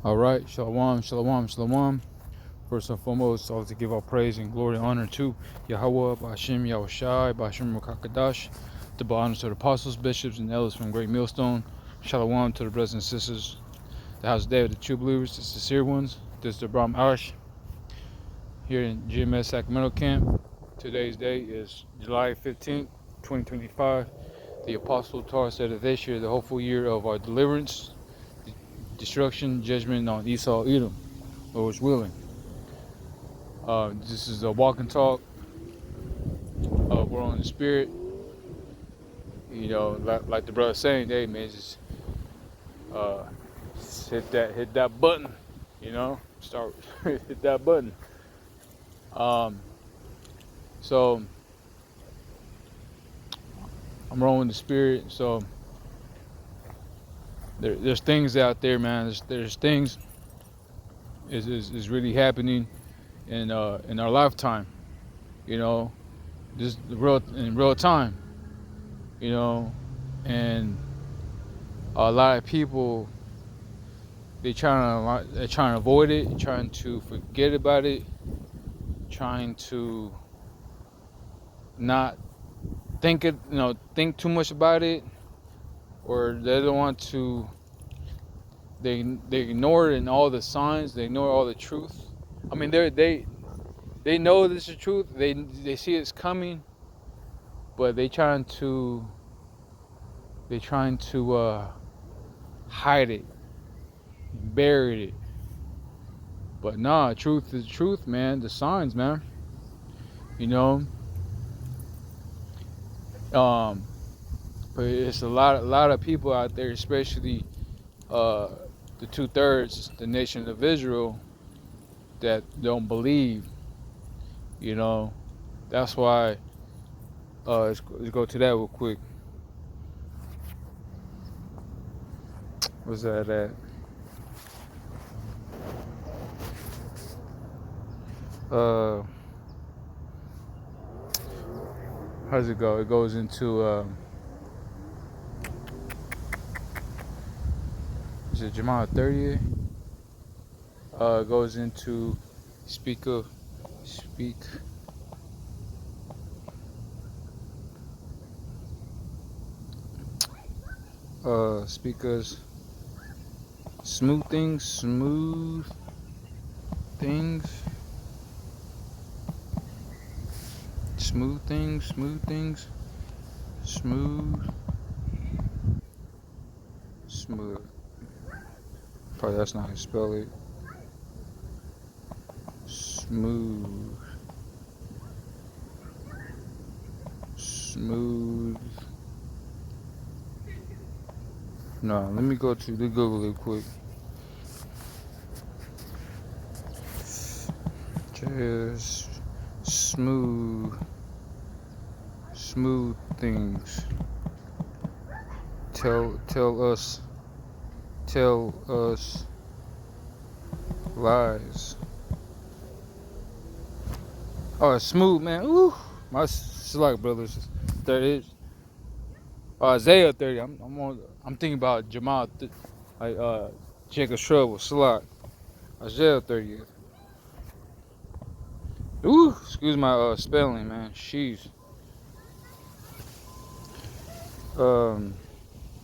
All right, shalom, shalom, shalom. First and foremost, I want to give all praise and glory and honor to Yahweh, Ba'ashem, Yahushai, Ba'ashem Rakakadash, to honor to the apostles, bishops, and elders from Great Millstone. Shalom to the brothers and sisters, the house of David, the true believers, the sincere ones. This is the Abraham Arash here in GMS Sacramento Camp. Today's day is July 15th, 2025. The apostle Torah said that this year, the hopeful year of our deliverance, destruction, judgment on Esau, Edom, Lord's willing. This is a walk and talk. We're on the spirit. You know, like the brother saying, hey man, just hit that button. You know, start hit that button. So I'm rolling the spirit. So there's things out there, man. There's things is really happening in our lifetime. You know, just in real time. You know, and a lot of people they're trying to avoid it, trying to forget about it, trying to not think too much about it, or they don't want to. They ignore it in all the signs. They ignore all the truth. I mean, they know this is truth. They see it's coming, but they're trying to hide it, bury it. But nah, truth is truth, man. The signs, man. You know. But it's a lot of people out there, especially the 2/3, the nation of Israel, that don't believe. You know, that's why. Let's go to that real quick. What's that at? How does it go? It goes into is it Jeremiah 30? It goes into speak. Speakers. Smooth things. Smooth things. Probably that's not how you spell it. Smooth. No, let me go to the Google real quick. Just smooth things. Tell us lies. Oh, smooth, man. Ooh, my select brothers. There is Isaiah 30. I'm thinking about Jamal, Jacob Shrub with Slack. Isaiah 30. Ooh, excuse my spelling, man. Sheesh.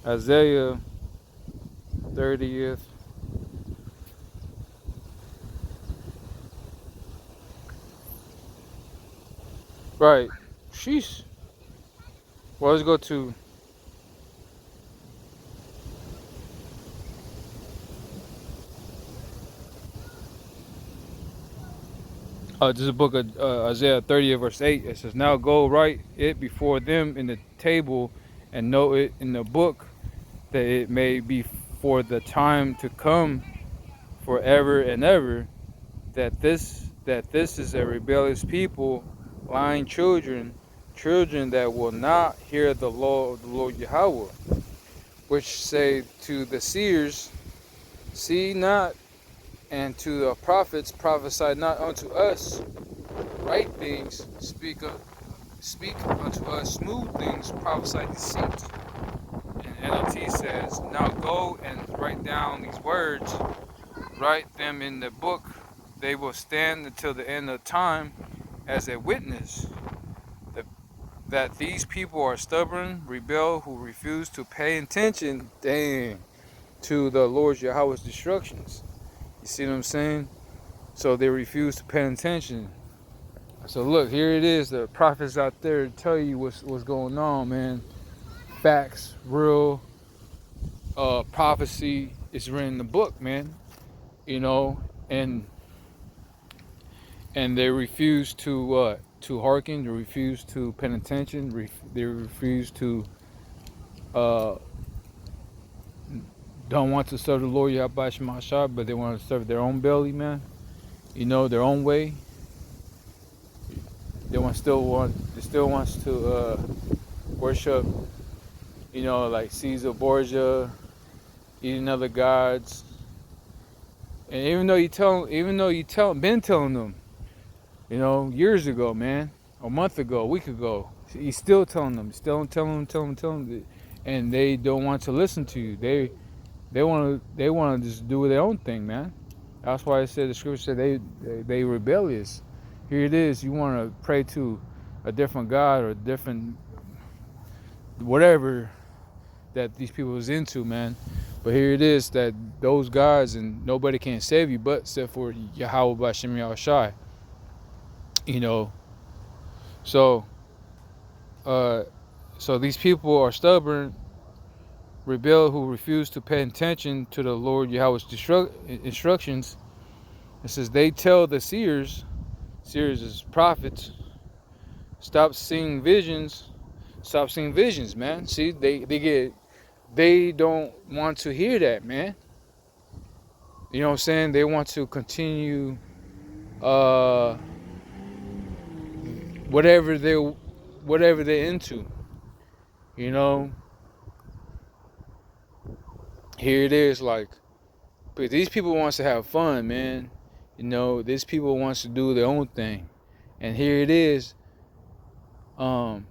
Isaiah 30th. Right. Sheesh. Well, let's go to. This is a book of Isaiah 30, verse 8. It says, now go write it before them in the table and note it in the book, that it may be for the time to come forever and ever, that this is a rebellious people, lying children that will not hear the law of the Lord Yahweh, which say to the seers, see not, and to the prophets, prophesy not unto us right things, speak unto us smooth things, prophesy deceit. And NLT says, now go and write down these words write them in the book, they will stand until the end of time as a witness that, that these people are stubborn, rebel, who refuse to pay attention, to the Lord Yahweh's instructions. You see what I'm saying? So they refuse to pay attention. So look, here it is. The prophets out there to tell you what's going on, man. Facts, real prophecy is written in the book, man. You know, and they refuse to hearken. They refuse to pay attention. They refuse to don't want to serve the Lord Yahweh Shema Shah, but they want to serve their own belly, man. You know, their own way. They still wants to worship, you know, like Caesar Borgia, eating other gods. And even though you been telling them, you know, years ago, man, a month ago, a week ago, he's still telling them, telling them, and they don't want to listen to you. They want to just do their own thing, man. That's why I said the scripture said they rebellious. Here it is. You want to pray to a different God or a different whatever that these people is into, man. But here it is that those gods and nobody can save you but except for Yahweh B'Shem Yahushai. You know. So these people are stubborn, rebel, who refuse to pay attention to the Lord Yahweh's instructions. It says they tell the seers is prophets, stop seeing visions, man. See, they don't want to hear that, man. You know what I'm saying? They want to continue whatever they're into. You know, here it is, like, but these people wants to have fun, man. You know, these people wants to do their own thing. And here it is, that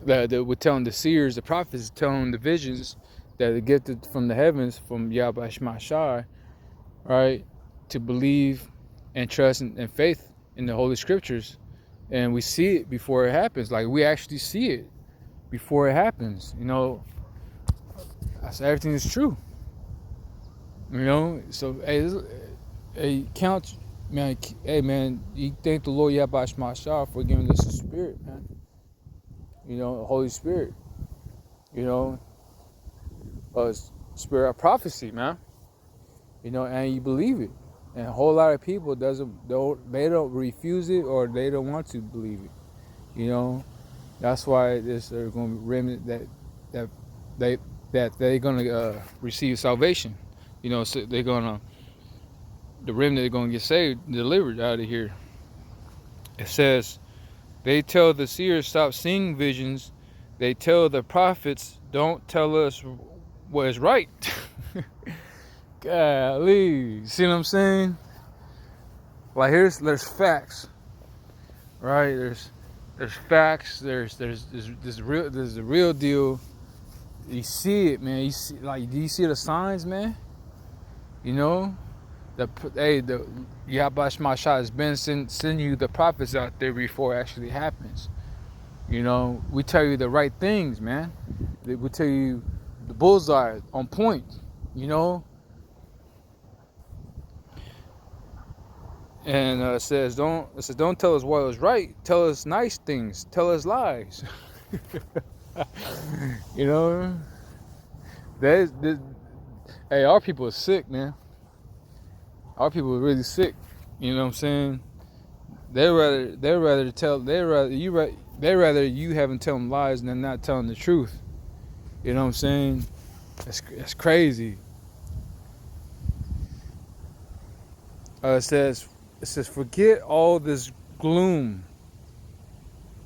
we're telling the seers, the prophets, telling the visions that are gifted from the heavens, from Yahweh Shema Shai, right, to believe and trust and faith in the Holy Scriptures. And we see it before it happens. Like, we actually see it before it happens. You know, everything is true. You know, so hey, count, man. Hey, man, you thank the Lord Yahweh Shema Shah for giving us the Spirit, man. You know, the Holy Spirit. You know, spirit of prophecy, man. You know, and you believe it. And a whole lot of people they don't refuse it, or they don't want to believe it. You know, that's why there's going to be remnant that they're going to receive salvation. You know, so the remnant they're gonna get saved, delivered out of here. It says, they tell the seers stop seeing visions. They tell the prophets don't tell us what is right. Golly, see what I'm saying? Like, there's facts, right? There's facts. There's the real deal. You see it, man. Do you see the signs, man? You know, the Yahweh Shema Shah has been sending you the prophets out there before it actually happens. You know, we tell you the right things, man. We tell you the bullseye on point. You know, and it says don't tell us what is right. Tell us nice things. Tell us lies. You know, hey, our people are sick, man. Our people are really sick. You know what I'm saying? They rather you having tell them lies than not telling the truth. You know what I'm saying? That's crazy. It says forget all this gloom.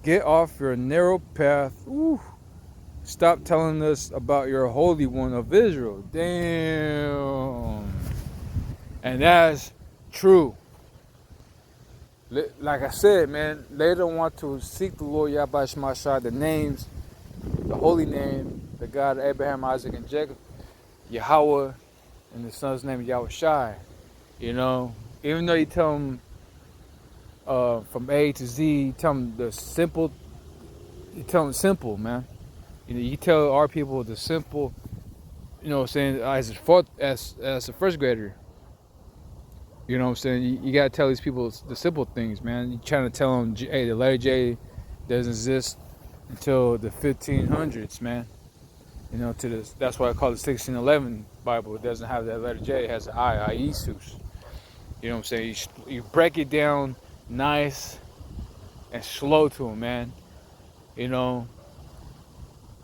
Get off your narrow path. Ooh. Stop telling us about your Holy One of Israel. Damn. And that's true. Like I said, man, they don't want to seek the Lord Yahweh Shema Shai, the names, the holy name, the God of Abraham, Isaac, and Jacob, Yahweh, and the son's name is Yahushai. You know, even though you tell them from A to Z, you tell them the simple. You tell them simple, man. You know, you tell our people the simple. You know, what I'm saying as a first grader. You know what I'm saying? You gotta tell these people the simple things, man. You trying to tell them, hey, the letter J doesn't exist until the 1500s, man. You know, that's why I call it 1611 Bible. It doesn't have that letter J. It has an I, Iesus. You know what I'm saying? You break it down nice and slow to them, man. You know,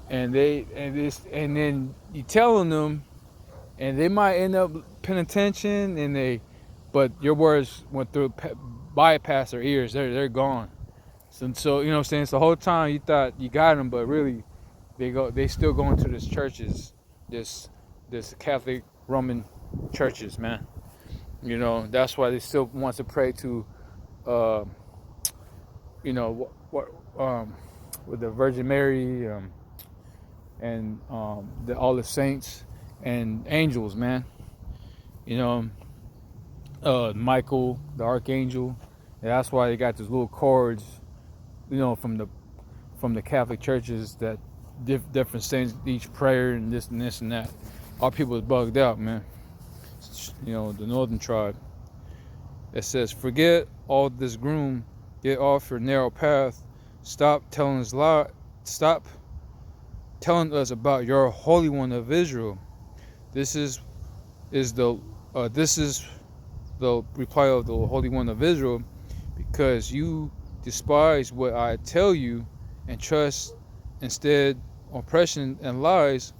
and then you telling them, and they might end up paying attention, but your words went through, bypass their ears. They're gone. So you know what I'm saying. So the whole time you thought you got them, but really they still going to these churches, this Catholic Roman churches, man. You know, that's why they still want to pray to, you know, with the Virgin Mary, and all the saints and angels, man. You know, Michael, the archangel. And that's why they got these little chords, you know, from the Catholic churches that different saints, each prayer and this and that. Our people is bugged out, man. You know, the northern tribe. It says, forget all this gloom, get off your narrow path, stop telling us about your Holy One of Israel. This is the reply of the Holy One of Israel, because you despise what I tell you and trust instead oppression and lies.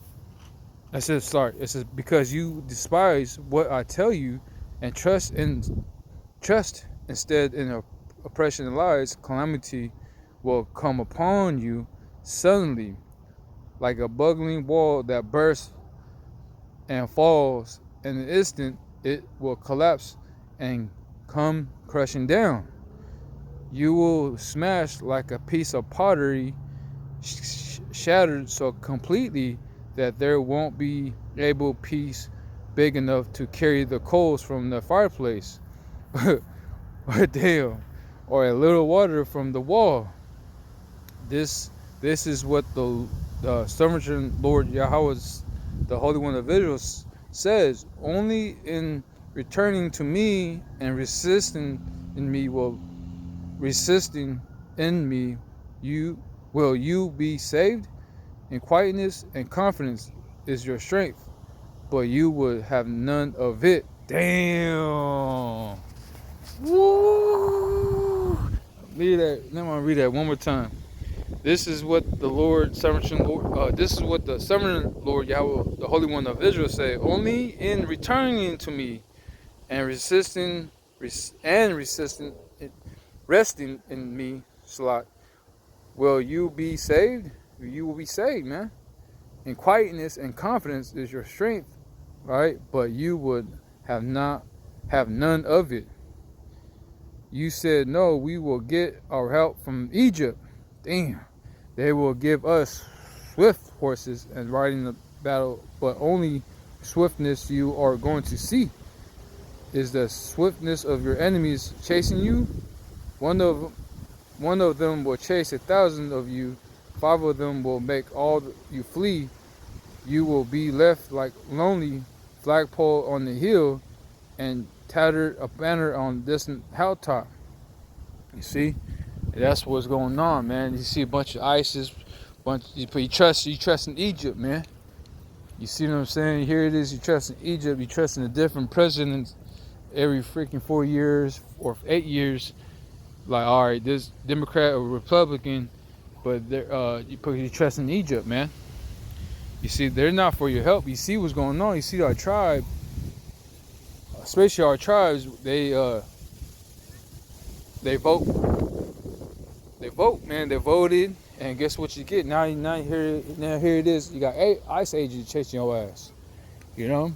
It says because you despise what I tell you and trust instead in oppression and lies, calamity will come upon you suddenly, like a bugling wall that bursts and falls in an instant. It will collapse and come crushing down. You will smash like a piece of pottery, shattered so completely that there won't be able piece big enough to carry the coals from the fireplace, or or a little water from the wall. This is what the sovereign Lord Yahweh, the Holy One of Israel, says. Only in returning to me and resisting in me, you be saved. In quietness and confidence is your strength, but you would have none of it. Damn. Woo. Let me read that one more time. This is what the this is what the sovereign Lord Yahweh, the Holy One of Israel, say. Only in returning to me and resting in me, Salat, will you be saved? You will be saved, man. In quietness and confidence is your strength, right? But you would have none of it. You said, no, we will get our help from Egypt. Damn. They will give us swift horses and riding the battle, but only swiftness you are going to see is the swiftness of your enemies chasing you. One of them will chase 1,000 of you. 5 of them will make all you flee. You will be left like lonely flagpole on the hill and tattered a banner on distant hilltop. You see, that's what's going on, man. You see a bunch of ISIS, you trust in Egypt, man. You see what I'm saying? Here it is. You trust in Egypt. You trust in a different president every freaking 4 years or 8 years. Like, all right, this Democrat or Republican, but you trust in Egypt, man. You see, they're not for your help. You see what's going on. You see our tribe, especially our tribes. They vote, man. They voted, and guess what you get? Now here it is. You got ICE agents chasing your ass. You know,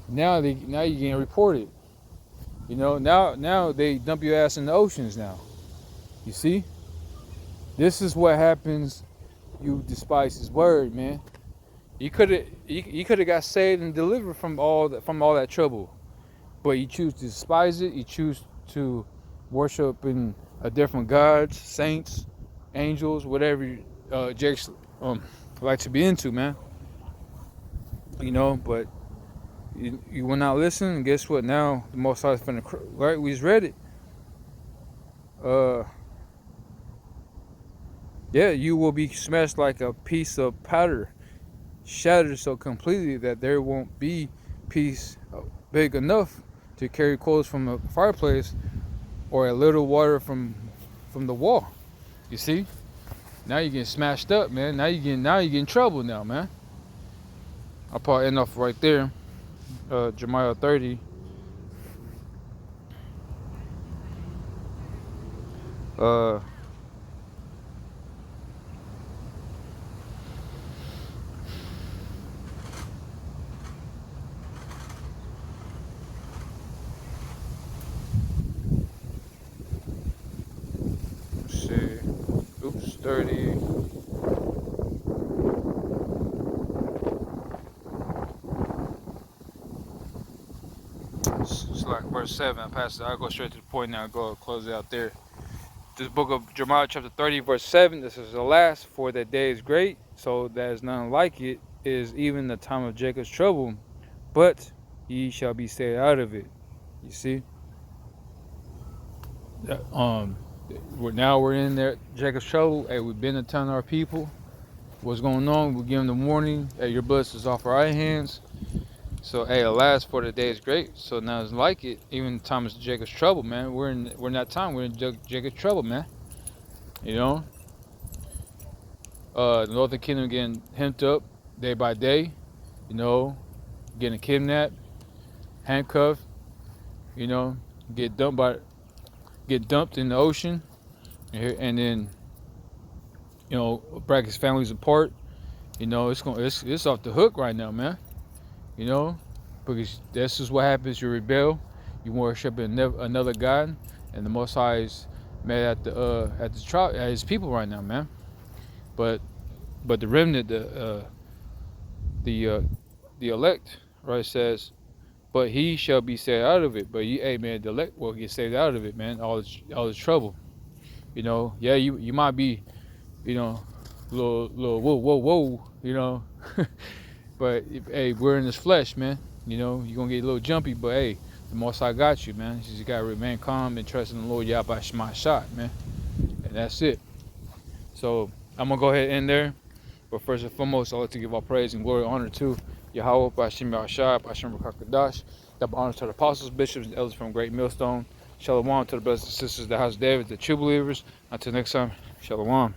now you're getting reported. You know, now they dump your ass in the oceans now. You see? This is what happens. You despise his word, man. You could have got saved and delivered from all that trouble, but you choose to despise it. You choose to worship in a different gods, saints, angels, whatever Jake's like to be into, man. But you will not listen, and guess what? Now the Most High is finna right. We just read it. Yeah, you will be smashed like a piece of powder, shattered so completely that there won't be piece big enough to carry coals from a fireplace or a little water from the wall. You see? Now you're getting smashed up, man. Now you get in trouble now, man. I'll probably end off right there. Jeremiah 30. Uh let's see. Oops, 30. It's like verse 7. I'll go straight to the point now. Go close it out there. This book of Jeremiah chapter 30 verse 7. This is the last, for that day is great, so that is none like it, is even the time of Jacob's trouble, but ye shall be saved out of it. You see? We're in there, Jacob's trouble. Hey, we've been to telling our people what's going on. We give them the warning. Hey, your blood is off our hands. So, hey, alas, for the day is great. So now it's like it. Even the time of Jacob's trouble, man. We're in that time. We're in Jacob's trouble, man. The Northern Kingdom getting hemmed up day by day. Getting kidnapped, handcuffed. Get dumped in the ocean, and then break his families apart. It's off the hook right now, man. Because this is what happens. You rebel, you worship another god, and the Most High is mad at his people right now, man. But the remnant, the elect, right, says, but he shall be saved out of it. But hey, man, the elect will get saved out of it, man. All this trouble, Yeah, you might be, little whoa, but hey, we're in this flesh, man. You're gonna get a little jumpy, but hey, the Most High got you, man. You just gotta remain calm and trust in the Lord Yahweh Shema Shot, man. And that's it. So I'm gonna go ahead and end there. But first and foremost, I'd like to give all praise and glory and honor to Yahweh, Bashim Yahshua, Bashim Rakakadash. Double honor to the apostles, bishops, and elders from Great Millstone. Shalom to the brothers and sisters of the house of David, the true believers. Until next time, Shalom.